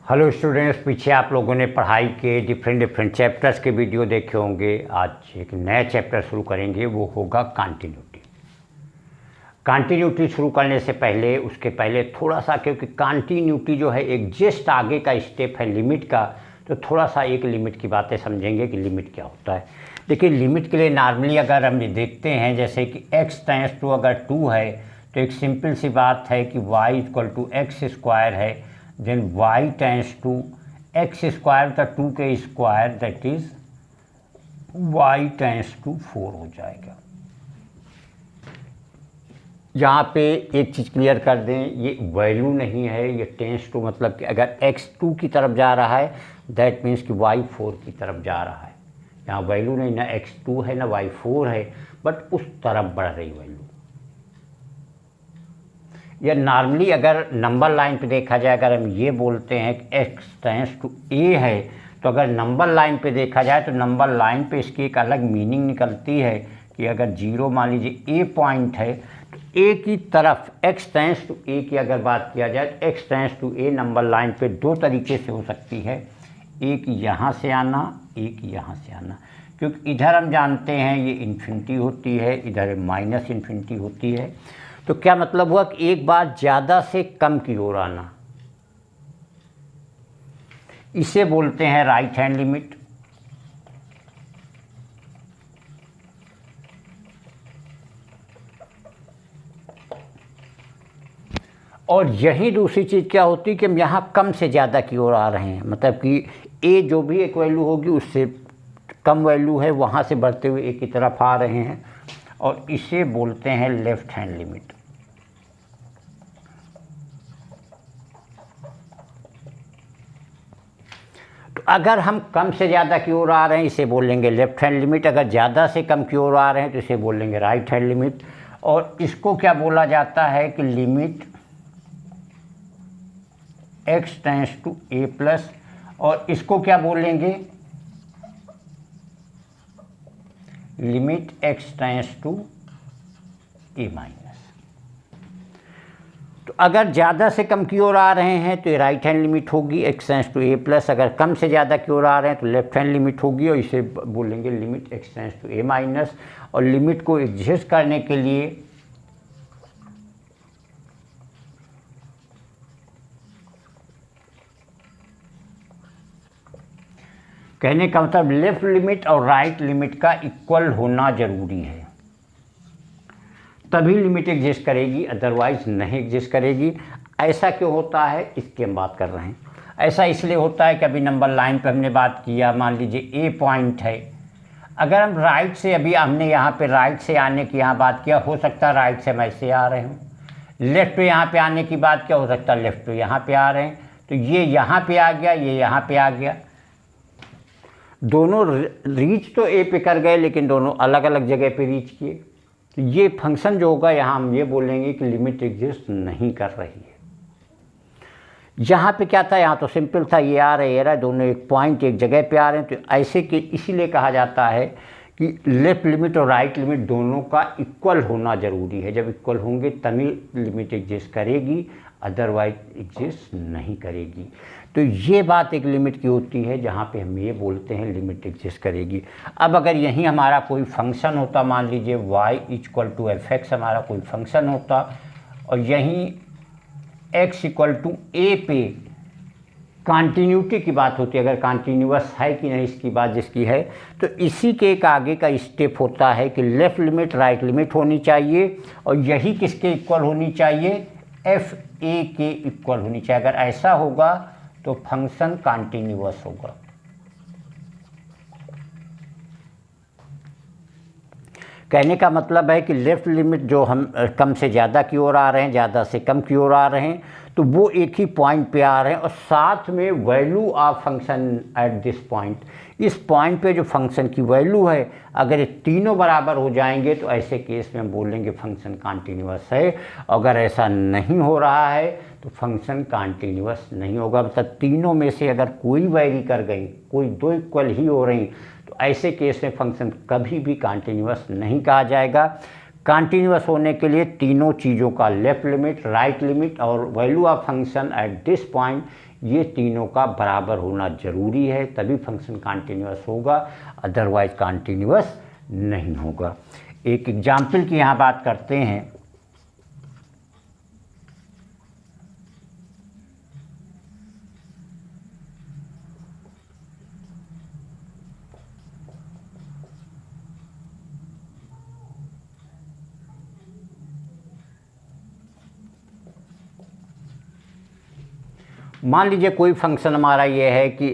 Hello students, पीछे आप लोगों ने पढ़ाई के डिफरेंट चैप्टर्स के वीडियो देखे होंगे। आज एक नया चैप्टर शुरू करेंगे, वो होगा कंटिन्यूटी। कंटिन्यूटी शुरू करने से पहले उसके पहले थोड़ा सा, क्योंकि कंटिन्यूटी जो है एक जस्ट आगे का स्टेप है लिमिट का, तो थोड़ा सा एक लिमिट की बातें समझेंगे कि लिमिट क्या होता है। देखिए, लिमिट के लिए नॉर्मली अगर हम देखते हैं, जैसे कि x टेंड्स टू अगर 2 है तो एक सिंपल सी बात है कि y equal to x square है, then y tends to x square का 2 के square, that is y tends to 4 हो जाएगा। यहाँ पे एक चीज़ क्लियर कर दें, ये वैल्यू नहीं है, ये टेंस टू मतलब कि अगर x 2 की तरफ जा रहा है दैट मीन्स कि y 4 की तरफ जा रहा है। यहाँ वैल्यू नहीं, ना x 2 है ना y 4 है, बट उस तरफ बढ़ रही वैल्यू। या नॉर्मली अगर नंबर लाइन पे देखा जाए, अगर हम ये बोलते हैं कि x टेंड्स टू a है, तो अगर नंबर लाइन पे देखा जाए तो नंबर लाइन पे इसकी एक अलग मीनिंग निकलती है कि अगर 0 मान लीजिए a पॉइंट है तो a की तरफ x टेंड्स टू a की अगर बात किया जाए तो x tends to a number line पे दो तरीके से हो सकती है, एक यहाँ से आना, एक यहाँ से आना। क्योंकि इधर हम जानते हैं ये इन्फिनिटी होती है, इधर माइनस इन्फिनिटी होती है। तो क्या मतलब हुआ कि एक बार ज़्यादा से कम की ओर आना, इसे बोलते हैं राइट हैंड लिमिट। और यही दूसरी चीज़ क्या होती है कि हम यहाँ कम से ज़्यादा की ओर आ रहे हैं, मतलब कि ए जो भी एक वैल्यू होगी उससे कम वैल्यू है, वहाँ से बढ़ते हुए ए की तरफ आ रहे हैं, और इसे बोलते हैं लेफ्ट हैंड लिमिट। तो अगर हम कम से ज़्यादा की ओर आ रहे हैं इसे बोलेंगे लेफ्ट हैंड लिमिट, अगर ज़्यादा से कम की ओर आ रहे हैं तो इसे बोलेंगे राइट हैंड लिमिट। और इसको क्या बोला जाता है कि limit x tends to a plus, और इसको क्या बोलेंगे limit x tends to a minus. तो अगर ज़्यादा से कम की ओर आ रहे हैं तो ये राइट हैंड लिमिट होगी x tends to a plus, अगर कम से ज़्यादा की ओर आ रहे हैं तो लेफ्ट हैंड लिमिट होगी, और इसे बोलेंगे limit x tends to a minus. और लिमिट को एग्जिस्ट करने के लिए कहने का मतलब लेफ्ट लिमिट और राइट लिमिट का इक्वल होना जरूरी है, तभी लिमिट एग्जिस्ट करेगी, अदरवाइज नहीं एग्जिस्ट करेगी। ऐसा क्यों होता है इसकी हम बात कर रहे हैं। ऐसा इसलिए होता है कि अभी नंबर लाइन पे हमने बात किया, मान लीजिए ए पॉइंट है, अगर हम राइट से, अभी हमने यहाँ पे राइट से आने की यहाँ बात किया, हो सकता है राइट से हम ऐसे आ रहे हूँ, लेफ्ट पे यहाँ पे आने की बात क्या हो सकता है लेफ्ट पे यहाँ पे आ रहे हैं, तो ये यहाँ पे आ गया, ये यहाँ पे आ गया, दोनों रीच तो ए पे कर गए लेकिन दोनों अलग अलग जगह पे रीच किए। तो ये फंक्शन जो होगा यहाँ हम ये बोलेंगे कि लिमिट एग्जिस्ट नहीं कर रही है। यहाँ पे क्या था, यहाँ तो सिंपल था, ये आ रहे, ये रहा, दोनों एक पॉइंट एक जगह पे आ रहे हैं, तो ऐसे के इसीलिए कहा जाता है कि लेफ्ट लिमिट और राइट लिमिट दोनों का इक्वल होना ज़रूरी है। जब इक्वल होंगे तभी लिमिट एग्जिस्ट करेगी, अदरवाइज एग्जिस्ट नहीं करेगी। तो ये बात एक लिमिट की होती है जहाँ पे हम ये बोलते हैं लिमिट एग्जिस्ट करेगी। अब अगर यहीं हमारा कोई फंक्शन होता, मान लीजिए y equal to F x हमारा कोई फंक्शन होता, और यहीं x इक्वल टू a पे कंटिन्यूटी की बात होती है, अगर कंटिन्यूअस है कि नहीं इसकी बात जिसकी है, तो इसी के एक आगे का स्टेप होता है कि लेफ़्ट लिमिट राइट लिमिट होनी चाहिए, और यही किसके इक्वल होनी चाहिए, एफ ए के इक्वल होनी चाहिए। अगर ऐसा होगा तो फंक्शन कंटिन्यूअस होगा। कहने का मतलब है कि लेफ़्ट लिमिट जो हम कम से ज़्यादा की ओर आ रहे हैं, ज़्यादा से कम की ओर आ रहे हैं, तो वो एक ही पॉइंट पे आ रहे हैं, और साथ में value of function at this point, इस पॉइंट पे जो फंक्शन की वैल्यू है, अगर ये तीनों बराबर हो जाएंगे तो ऐसे केस में हम बोलेंगे फंक्शन कंटिन्यूअस है। अगर ऐसा नहीं हो रहा है तो फंक्शन कंटिन्यूअस नहीं होगा, मतलब तीनों में से अगर कोई वैरी कर गई, कोई दो इक्वल ही हो रही, तो ऐसे केस में फंक्शन कभी भी कंटिन्यूअस नहीं कहा जाएगा। कंटिन्यूअस होने के लिए तीनों चीज़ों का लेफ्ट लिमिट, राइट लिमिट और value of function at this point, ये तीनों का बराबर होना ज़रूरी है, तभी फंक्शन कॉन्टीन्यूअस होगा, अदरवाइज कॉन्टीन्यूअस नहीं होगा। एक एग्जाम्पल की यहाँ बात करते हैं। मान लीजिए कोई फंक्शन हमारा ये है कि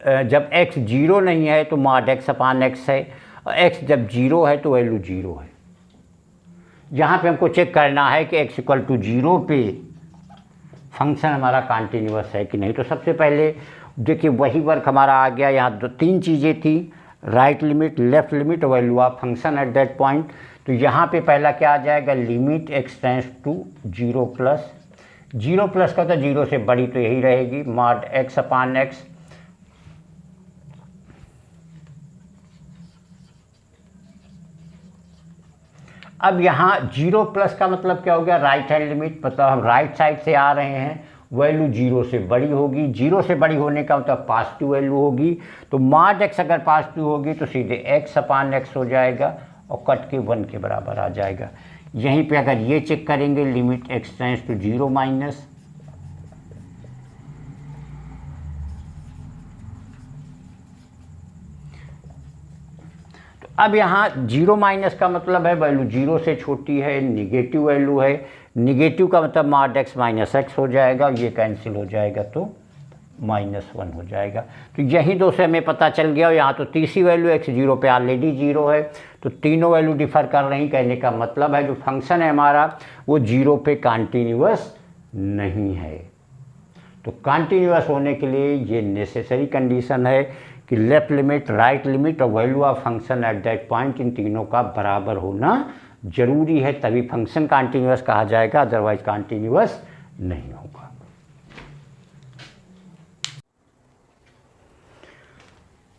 जब x 0 नहीं है तो मॉड x अपान x है, और x जब 0 है तो वैल्यू 0 है। यहाँ पे हमको चेक करना है कि x इक्वल टू 0 पे फंक्शन हमारा कॉन्टीन्यूअस है कि नहीं। तो सबसे पहले देखिए वही वर्क हमारा आ गया। यहाँ तीन चीज़ें थी, राइट लिमिट, लेफ्ट लिमिट और value of function at that point. तो यहाँ पे पहला क्या आ जाएगा, limit x tends to 0 plus, 0 plus का तो 0 से बड़ी तो यही रहेगी, मॉड x अपान x। अब यहाँ 0 प्लस का मतलब क्या हो गया, राइट हैंड लिमिट, मतलब हम राइट साइड से आ रहे हैं, वैल्यू 0 से बड़ी होगी। 0 से बड़ी होने का मतलब पॉजिटिव वैल्यू होगी। तो मॉड x अगर पॉजिटिव होगी तो सीधे x अपान x हो जाएगा और कट के 1 के बराबर आ जाएगा। यहीं पे अगर ये चेक करेंगे, limit x tends to 0 minus, अब यहाँ 0 माइनस का मतलब है वैल्यू 0 से छोटी है, निगेटिव वैल्यू है। निगेटिव का मतलब मॉड x माइनस x हो जाएगा, ये कैंसिल हो जाएगा तो -1 हो जाएगा। तो यही दो से हमें पता चल गया। और यहाँ तो तीसरी वैल्यू x 0 पे ऑलरेडी 0 है, तो तीनों वैल्यू डिफर कर रही। कहने का मतलब है जो फंक्शन है हमारा वो 0 पे कॉन्टीन्यूअस नहीं है। तो कॉन्टीन्यूअस होने के लिए ये नेसेसरी कंडीशन है कि लेफ्ट लिमिट, राइट लिमिट और value of function at that point, इन तीनों का बराबर होना जरूरी है, तभी फंक्शन कॉन्टीन्यूअस कहा जाएगा, अदरवाइज कॉन्टीन्यूअस नहीं होगा।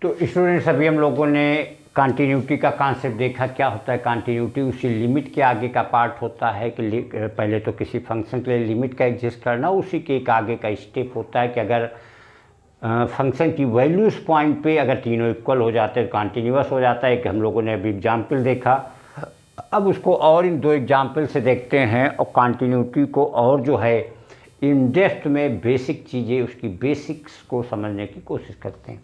तो स्टूडेंट्स, अभी हम लोगों ने कॉन्टीन्यूटी का कॉन्सेप्ट देखा। क्या होता है कॉन्टीन्यूटी, उसी लिमिट के आगे का पार्ट होता है कि पहले तो किसी फंक्शन के लिए लिमिट का एग्जिस्ट करना, उसी के एक आगे का स्टेप होता है कि अगर फंक्शन की वैल्यू इस पॉइंट पे अगर तीनों इक्वल हो जाते हैं तो कॉन्टीन्यूअस हो जाता है। कि हम लोगों ने अभी एग्जाम्पल देखा, अब उसको और इन दो एग्जाम्पल से देखते हैं और कॉन्टीन्यूटी को और जो है इन डेप्थ में बेसिक चीज़ें, उसकी बेसिक्स को समझने की कोशिश करते हैं।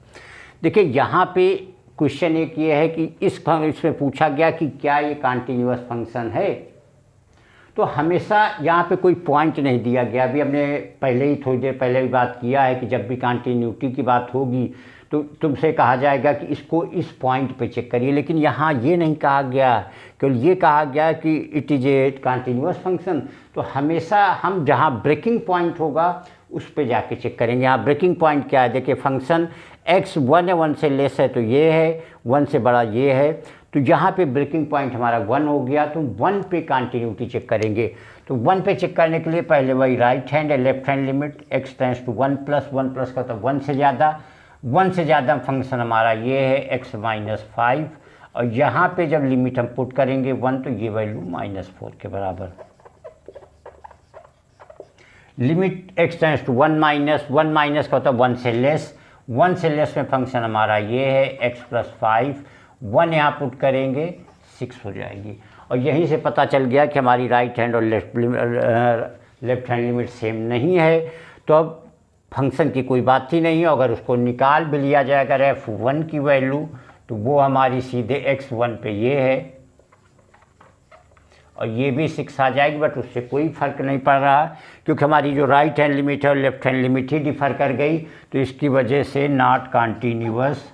देखिए यहाँ पे क्वेश्चन एक ये है कि इसमें पूछा गया कि क्या ये कॉन्टीन्यूअस फंक्शन है। तो हमेशा यहाँ पे कोई पॉइंट नहीं दिया गया। अभी हमने पहले ही थोड़ी देर पहले भी बात किया है कि जब भी कॉन्टीन्यूटी की बात होगी तो तुमसे कहा जाएगा कि इसको इस पॉइंट पे चेक करिए, लेकिन यहाँ ये नहीं कहा गया, केवल ये कहा गया कि it is a continuous function. तो हमेशा हम जहाँ ब्रेकिंग पॉइंट होगा उस पे जाके चेक करेंगे। यहाँ ब्रेकिंग पॉइंट क्या है, देखिए फंक्शन x 1 है, 1 से लेस है तो ये है, 1 से बड़ा ये है। तो यहाँ पे ब्रेकिंग पॉइंट हमारा 1 हो गया, तो 1 पे कॉन्टीन्यूटी चेक करेंगे। तो 1 पे चेक करने के लिए पहले वही राइट हैंड है, left hand limit x tends to 1 plus, 1 plus का तो 1 से ज़्यादा फंक्शन हमारा ये है x माइनस 5, और यहाँ पे जब लिमिट हम पुट करेंगे 1 तो ये वैल्यू -4 के बराबर। Limit x tends to 1 minus का होता है 1 से लेस, 1 से लेस में फंक्शन हमारा ये है x प्लस 5, 1 यहाँ पुट करेंगे 6 हो जाएगी। और यहीं से पता चल गया कि हमारी राइट हैंड और लेफ्ट हैंड लिमिट सेम नहीं है, तो अब फंक्शन की कोई बात ही नहीं है। अगर उसको निकाल भी लिया जाए अगर f1 की वैल्यू, तो वो हमारी सीधे x1 पे ये है और ये भी 6 आ जाएगी, बट उससे कोई फ़र्क नहीं पड़ रहा क्योंकि हमारी जो राइट हैंड लिमिट है और लेफ्ट हैंड लिमिट ही डिफ़र कर गई, तो इसकी वजह से not continuous.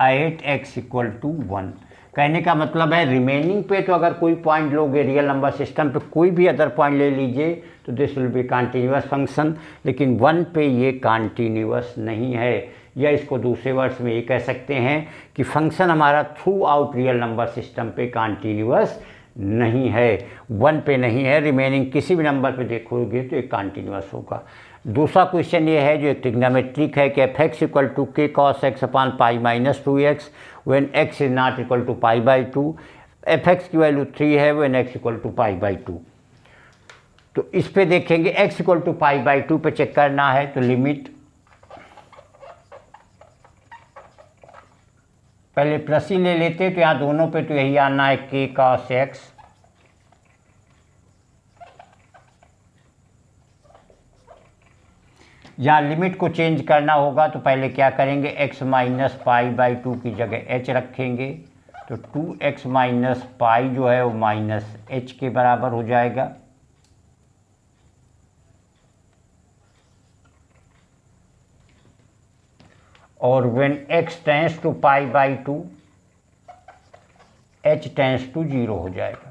At x equal to 1 कहने का मतलब है रिमेनिंग पे तो अगर कोई पॉइंट लोगे रियल नंबर सिस्टम पे, कोई भी अदर पॉइंट ले लीजिए तो this will be continuous function, लेकिन 1 पे ये कॉन्टीन्यूअस नहीं है। या इसको दूसरे वर्ड्स में ये कह सकते हैं कि फंक्शन हमारा through out real number system पे कॉन्टीन्यूअस नहीं है, 1 पे नहीं है, रिमेनिंग किसी भी नंबर पे देखोगे तो ये कॉन्टीन्यूअस होगा। दूसरा क्वेश्चन ये है जो एक ट्रिग्नोमेट्रिक है कि f(x equal to k cos x upon pi minus 2x when x is not equal to pi by 2। F x की वैल्यू 3 है व्हेन एक्स इक्वल टू π/2। तो इस पे देखेंगे एक्स इक्वल टू π/2 पे चेक करना है, तो लिमिट पहले प्लस ही ले लेते, तो यहाँ दोनों पे तो यही आना है k cos x यहाँ लिमिट को चेंज करना होगा तो पहले क्या करेंगे, x माइनस π/2 की जगह h रखेंगे, तो 2x माइनस पाई जो है वो माइनस h के बराबर हो जाएगा। और when x tends to π/2 h tends to 0 हो जाएगा।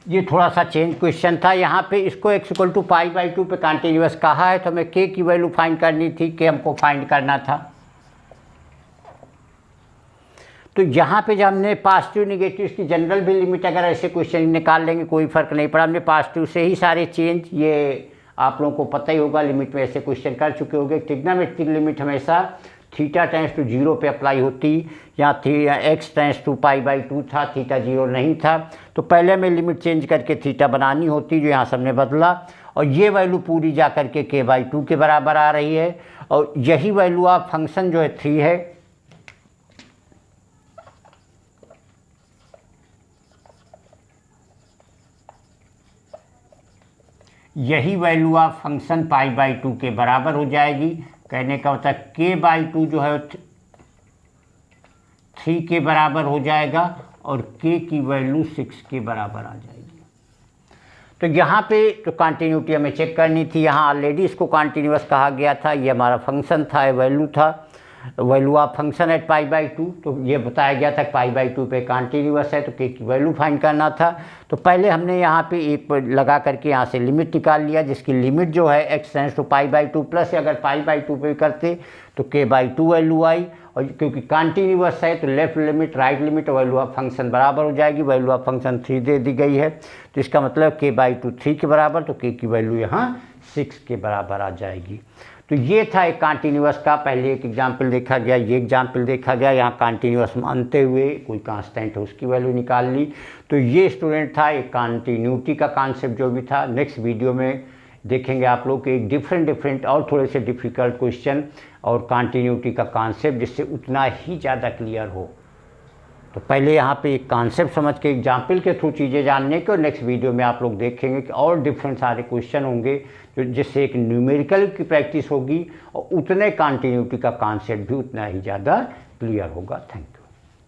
ये थोड़ा सा चेंज क्वेश्चन था, यहाँ पे इसको x इक्वल टू π/2 पे कॉन्टिन्यूस कहा है, तो हमें k की वैल्यू फाइंड करनी थी, k हमको फाइंड करना था। तो यहाँ पे जब हमने पॉजिटिव निगेटिव की जनरल भी लिमिट अगर ऐसे क्वेश्चन निकाल लेंगे कोई फ़र्क नहीं पड़ा, हमने पॉजिटिव से ही सारे चेंज, ये आप लोगों को पता ही होगा, लिमिट में ऐसे क्वेश्चन कर चुके होंगे। ट्रिग्नोमेट्रिक लिमिट हमेशा थीटा टेंस टू 0 पे अप्लाई होती, यहाँ x टेंस टू π/2 था, थीटा 0 नहीं था, तो पहले हमें लिमिट चेंज करके थीटा बनानी होती, जो यहाँ सबने बदला, और ये वैल्यू पूरी जा करके k/2 के बराबर आ रही है, और यही वैल्यू ऑफ फंक्शन जो है 3 है, यही वैल्यू ऑफ फंक्शन π/2 के बराबर हो जाएगी। कहने का होता है k/2 जो है 3 के बराबर हो जाएगा, और k की वैल्यू 6 के बराबर आ जाएगी। तो यहाँ पे तो कंटिन्यूटी हमें चेक करनी थी, यहाँ ऑलरेडी इसको कंटिन्यूअस कहा गया था, ये हमारा फंक्शन था, वैल्यू था, वैल्यू ऑफ फंक्शन एट π/2, तो ये बताया गया था π/2 पे कंटिन्यूअस है, तो k की वैल्यू फाइंड करना था। तो पहले हमने यहाँ पे एक लगा करके यहाँ से लिमिट निकाल लिया, जिसकी लिमिट जो है x टेंस टू π/2 प्लस अगर π/2 पे करते तो k/2 वैल्यू आई, और क्योंकि कंटिन्यूअस है तो left limit right limit value of function बराबर हो जाएगी। वैल्यू ऑफ फंक्शन 3 दे दी गई है, तो इसका मतलब k/2 3 के बराबर, तो k की वैल्यू यहाँ 6 के बराबर आ जाएगी। तो ये था एक कंटिन्यूअस का पहले एक एग्जाम्पल देखा गया, ये एग्जाम्पल देखा गया, यहाँ कंटिन्यूअस मानते हुए कोई कांस्टेंट है उसकी वैल्यू निकाल ली। तो ये स्टूडेंट था एक कंटिन्यूटी का कॉन्सेप्ट जो भी था। नेक्स्ट वीडियो में देखेंगे आप लोग एक डिफरेंट और थोड़े से डिफ़िकल्ट क्वेश्चन और कंटिन्यूटी का कॉन्सेप्ट, जिससे उतना ही ज़्यादा क्लियर हो। तो पहले यहाँ पे एक कॉन्सेप्ट समझ के एग्जाम्पल के थ्रू चीज़ें जानने के, और नेक्स्ट वीडियो में आप लोग देखेंगे कि और डिफरेंट सारे क्वेश्चन होंगे, जो जिससे एक न्यूमेरिकल की प्रैक्टिस होगी और उतने कंटिन्यूटी का कॉन्सेप्ट भी उतना ही ज़्यादा क्लियर होगा। Thank you.